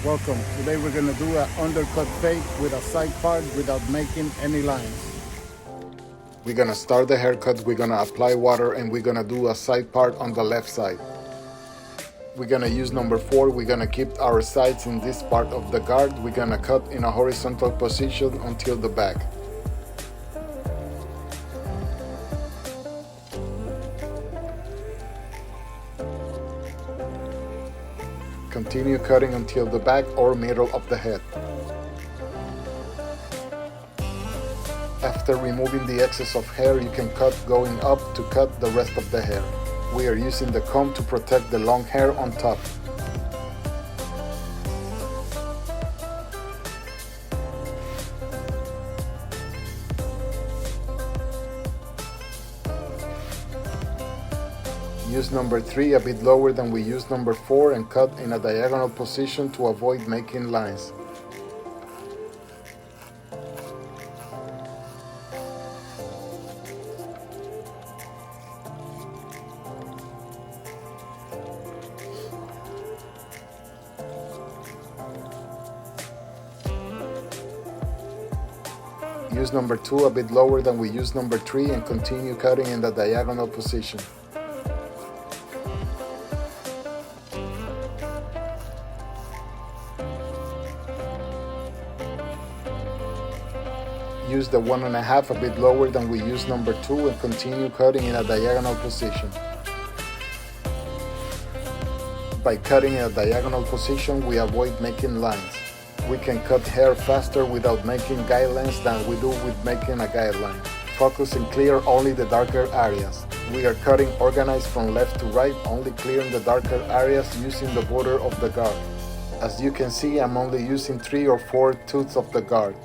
Welcome. Today we're going to do an undercut fade with a side part without making any lines. We're going to start the haircut, we're going to apply water, and we're going to do a side part on the left side. We're going to use number 4, we're going to keep our sides in this part of the guard. We're going to cut in a horizontal position until the back. Continue cutting until the back or middle of the head. After removing the excess of hair, you can cut going up to cut the rest of the hair. We are using the comb to protect the long hair on top. Use number 3 a bit lower than we use number 4 and cut in a diagonal position to avoid making lines. Use number 2 a bit lower than we use number 3 and continue cutting in the diagonal position. Use the 1.5 a bit lower than we use number 2 and continue cutting in a diagonal position. By cutting in a diagonal position, we avoid making lines. We can cut hair faster without making guidelines than we do with making a guideline. Focus and clear only the darker areas. We are cutting organized from left to right, only clearing the darker areas using the border of the guard. As you can see, I'm only using 3 or 4 tooths of the guard.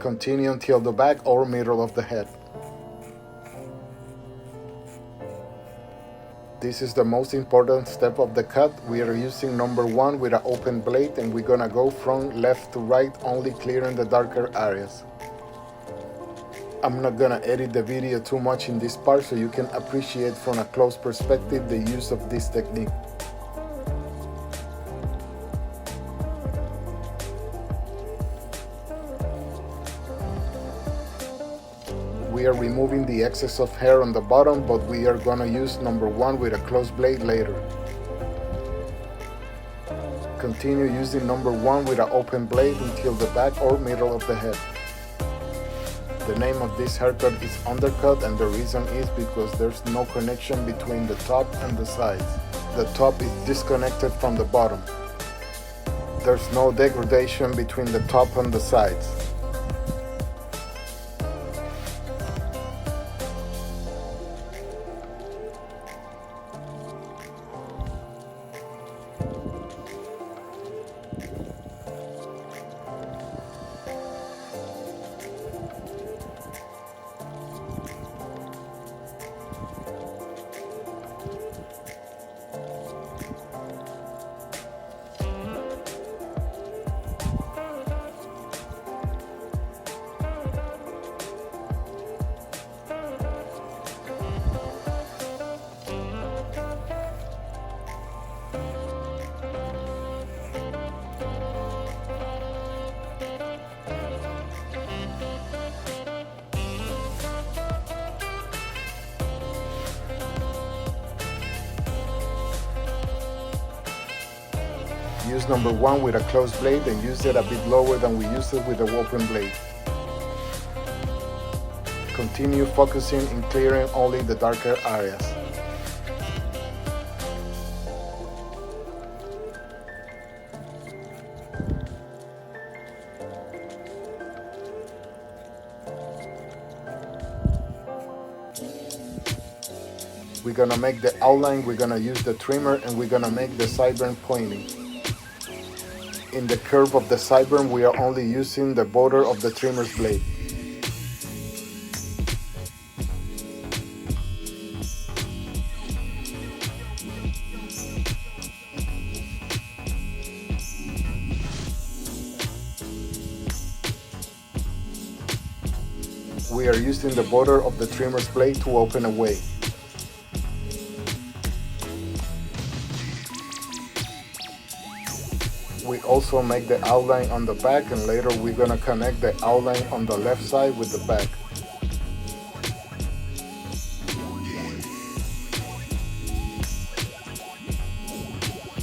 Continue until the back or middle of the head. This is the most important step of the cut. We are using number 1 with an open blade, and we're gonna go from left to right, only clearing the darker areas. I'm not gonna edit the video too much in this part so you can appreciate from a close perspective the use of this technique. We are removing the excess of hair on the bottom, but we are gonna use number 1 with a close blade later. Continue using number 1 with an open blade until the back or middle of the head. The name of this haircut is Undercut, and the reason is because there's no connection between the top and the sides. The top is disconnected from the bottom. There's no degradation between the top and the sides. Use number 1 with a closed blade and use it a bit lower than we used it with the open blade. Continue focusing in clearing only the darker areas. We're gonna make the outline, we're gonna use the trimmer, and we're gonna make the sideburn pointing. In the curve of the sideburn, we are only using the border of the trimmer's blade. We are using the border of the trimmer's blade to open away. We also make the outline on the back, and later we're gonna connect the outline on the left side with the back.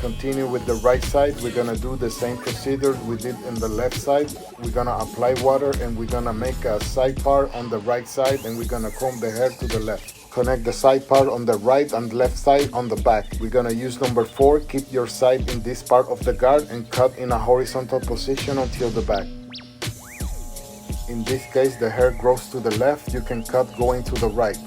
Continue with the right side. We're gonna do the same procedure we did in the left side. We're gonna apply water and we're gonna make a side part on the right side, and we're gonna comb the hair to the left. Connect the side part on the right and left side on the back. We're gonna use number 4. Keep your side in this part of the guard and cut in a horizontal position until the back. In this case, the hair grows to the left. You can cut going to the right.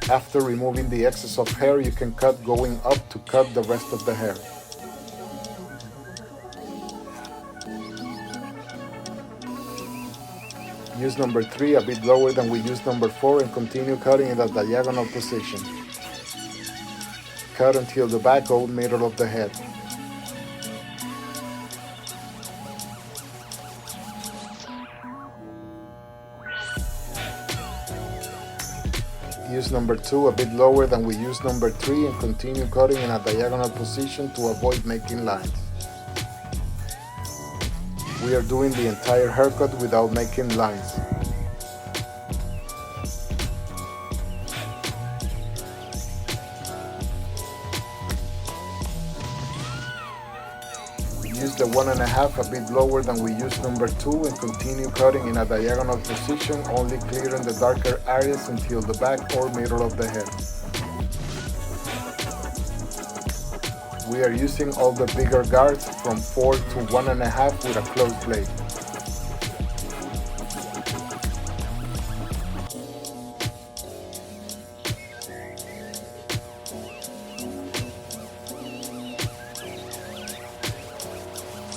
After removing the excess of hair, you can cut going up to cut the rest of the hair. Use number 3 a bit lower than we used number 4 and continue cutting in a diagonal position. Cut until the back or middle of the head. Use number 2 a bit lower than we used number 3 and continue cutting in a diagonal position to avoid making lines. We are doing the entire haircut without making lines. Use the 1.5 a bit lower than we used number 2 and continue cutting in a diagonal position, only clearing the darker areas until the back or middle of the head. We are using all the bigger guards from 4 to 1.5 with a closed blade.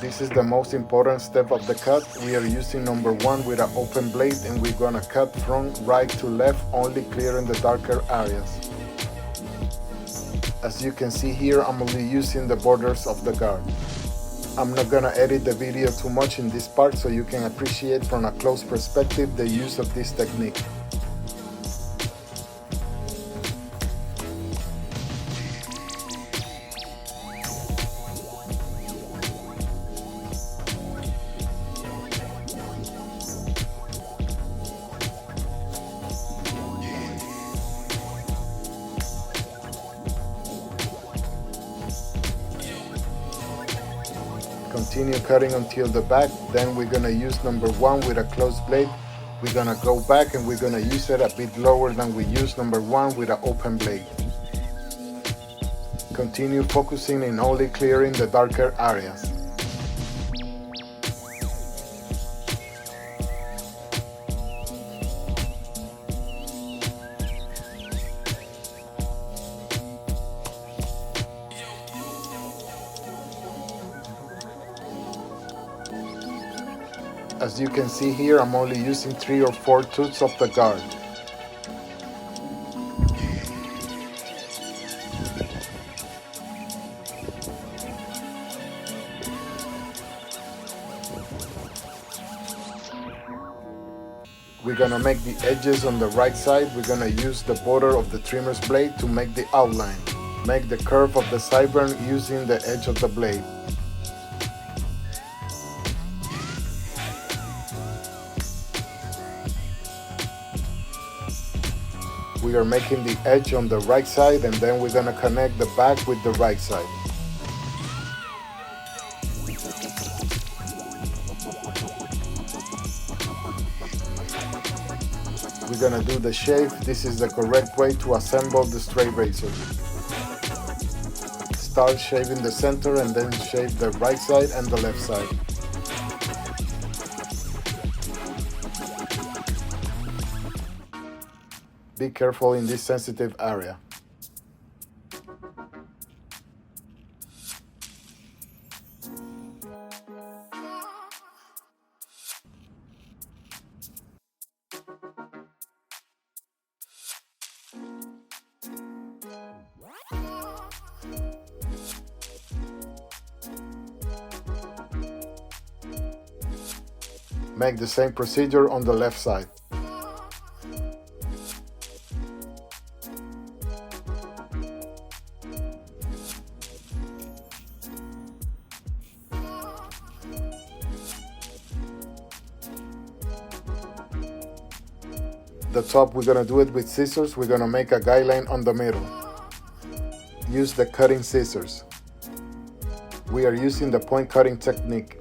This is the most important step of the cut. We are using number 1 with an open blade, and we're gonna cut from right to left, only clearing the darker areas. As you can see here, I'm only using the borders of the guard. I'm not gonna edit the video too much in this part so you can appreciate from a close perspective the use of this technique. Continue cutting until the back, then we're gonna use number 1 with a closed blade. We're gonna go back and we're gonna use it a bit lower than we used number 1 with an open blade. Continue focusing in only clearing the darker areas. As you can see here, I'm only using 3 or 4 tooths of the guard. We're gonna make the edges on the right side. We're gonna use the border of the trimmer's blade to make the outline. Make the curve of the sideburn using the edge of the blade. We are making the edge on the right side, and then we're gonna connect the back with the right side. We're gonna do the shave. This is the correct way to assemble the straight razor. Start shaving the center and then shave the right side and the left side. Be careful in this sensitive area. Make the same procedure on the left side. the top, we're gonna do it with scissors. We're gonna make a guideline on the middle. Use the cutting scissors. We are using the point cutting technique.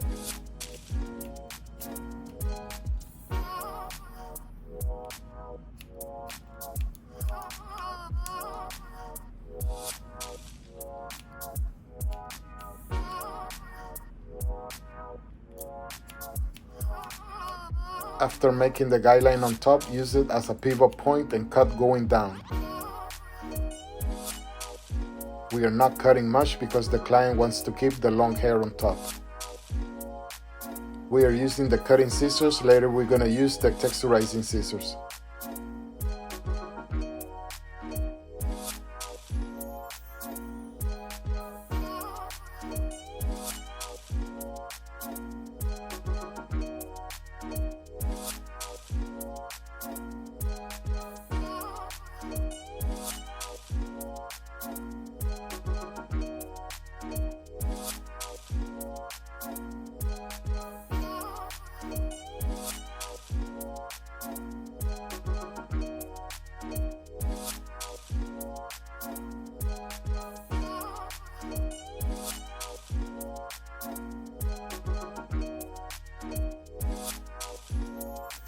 After making the guideline on top, use it as a pivot point and cut going down. We are not cutting much because the client wants to keep the long hair on top. We are using the cutting scissors. Later we're going to use the texturizing scissors.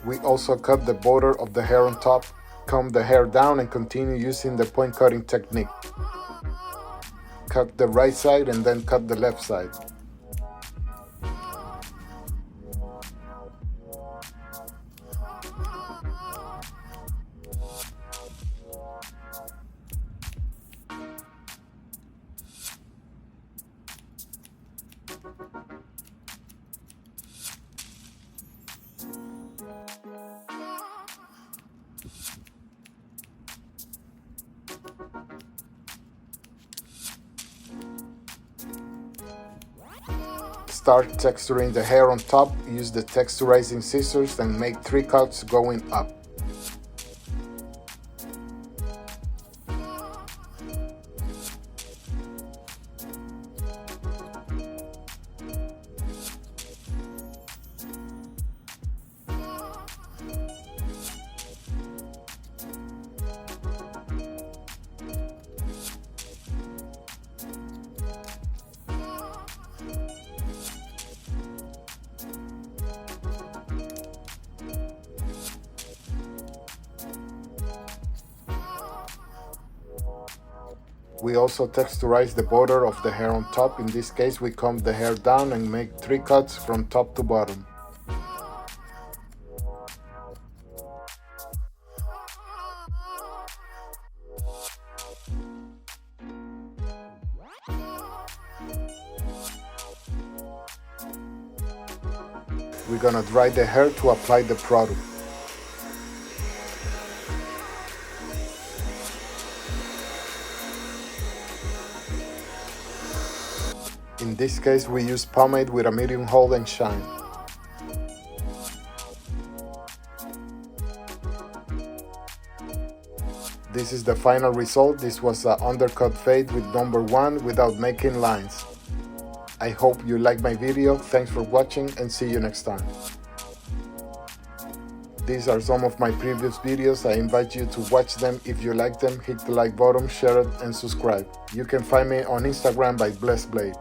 We also cut the border of the hair on top, comb the hair down and continue using the point cutting technique. Cut the right side and then cut the left side. Start texturing the hair on top, use the texturizing scissors and make 3 cuts going up. We also texturize the border of the hair on top. In this case, we comb the hair down and make 3 cuts from top to bottom. We're gonna dry the hair to apply the product. In this case, we use pomade with a medium hold and shine. This is the final result. This was an undercut fade with number 1 without making lines. I hope you liked my video. Thanks for watching and see you next time. These are some of my previous videos. I invite you to watch them. If you like them, hit the like button, share it and subscribe. You can find me on Instagram by Blessed Blade.